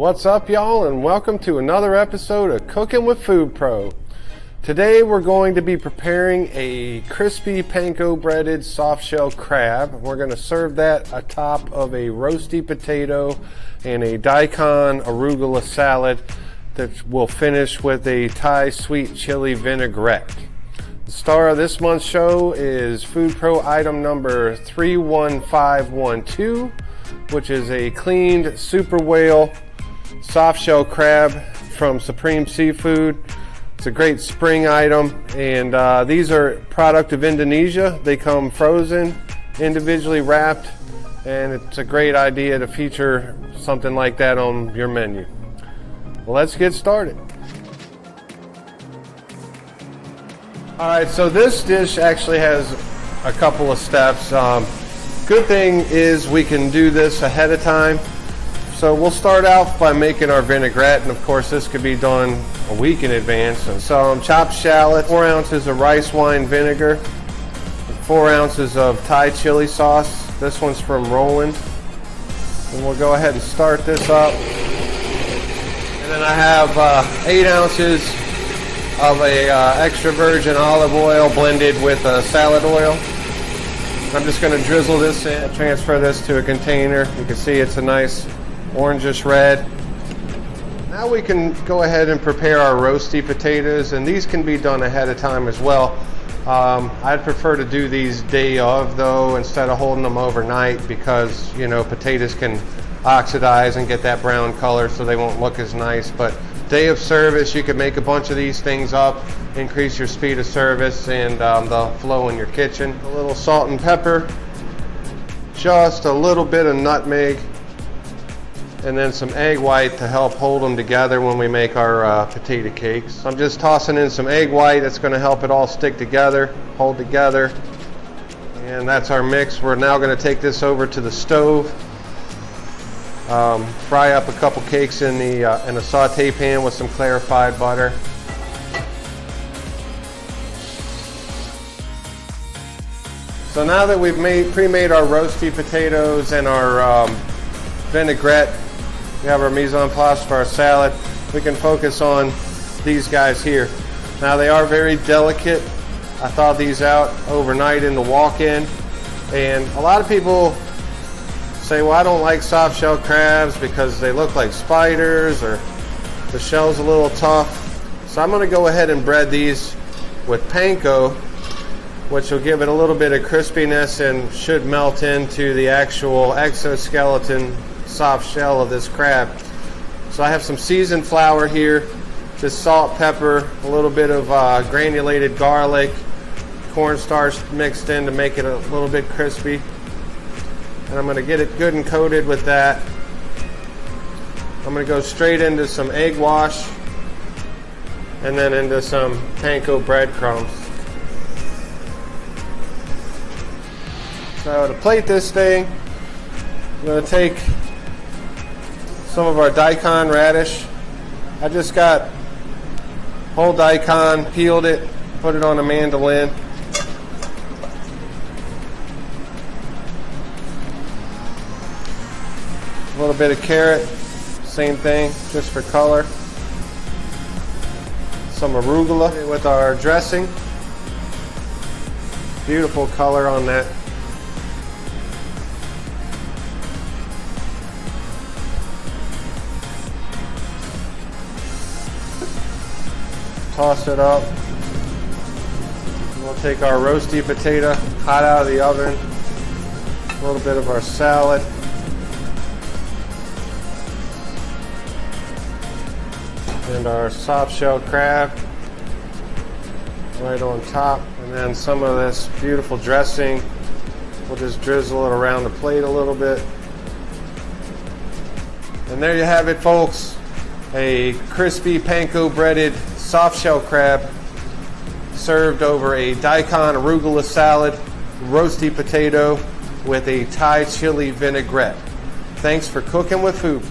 What's up, y'all, and welcome to another episode of Cooking with Food Pro. Today we're going to be preparing a crispy panko breaded soft shell crab. We're going to serve that atop of a roasty potato and a daikon arugula salad that will finish with a Thai sweet chili vinaigrette. The star of this month's show is Food Pro item number 31512, which is a cleaned super whale soft shell crab from Supreme Seafood. It's a great spring item, and these are product of Indonesia. They come frozen, individually wrapped, and it's a great idea to feature something like that on your menu. Well, let's get started. All right, so this dish actually has a couple of steps. Good thing is we can do this ahead of time. So we'll start out by making our vinaigrette, and of course this could be done a week in advance. So chopped shallot, 4 ounces of rice wine vinegar, 4 ounces of Thai chili sauce. This one's from Roland. And we'll go ahead and start this up. And then I have 8 ounces of a extra virgin olive oil blended with salad oil. I'm just going to drizzle this in, transfer this to a container. You can see it's a nice orangish red. Now we can go ahead and prepare our roasty potatoes, and these can be done ahead of time as well. I'd prefer to do these day of though, instead of holding them overnight, because potatoes can oxidize and get that brown color, so they won't look as nice. But day of service, you can make a bunch of these things up, increase your speed of service and the flow in your kitchen. A little salt and pepper, just a little bit of nutmeg, and then some egg white to help hold them together when we make our potato cakes. I'm just tossing in some egg white. That's going to help it all stick together, hold together. And that's our mix. We're now going to take this over to the stove. Fry up a couple cakes in a saute pan with some clarified butter. So now that we've pre-made our roasty potatoes and our vinaigrette, we have our mise en place for our salad, we can focus on these guys here. Now they are very delicate. I thawed these out overnight in the walk-in, and a lot of people say, well, I don't like soft shell crabs because they look like spiders or the shell's a little tough. So I'm going to go ahead and bread these with panko, which will give it a little bit of crispiness and should melt into the actual exoskeleton soft shell of this crab. So I have some seasoned flour here, just salt, pepper, a little bit of granulated garlic, cornstarch mixed in to make it a little bit crispy. And I'm going to get it good and coated with that. I'm going to go straight into some egg wash and then into some panko breadcrumbs. So to plate this thing, I'm going to take some of our daikon radish. I just got whole daikon, peeled it, put it on a mandolin. A little bit of carrot, same thing, just for color. Some arugula with our dressing. Beautiful color on that. Toss it up. We'll take our roasty potato, hot out of the oven. A little bit of our salad. And our soft shell crab right on top. And then some of this beautiful dressing. We'll just drizzle it around the plate a little bit. And there you have it, folks. A crispy panko breaded soft shell crab served over a daikon arugula salad, roasty potato with a Thai chili vinaigrette. Thanks for cooking with food.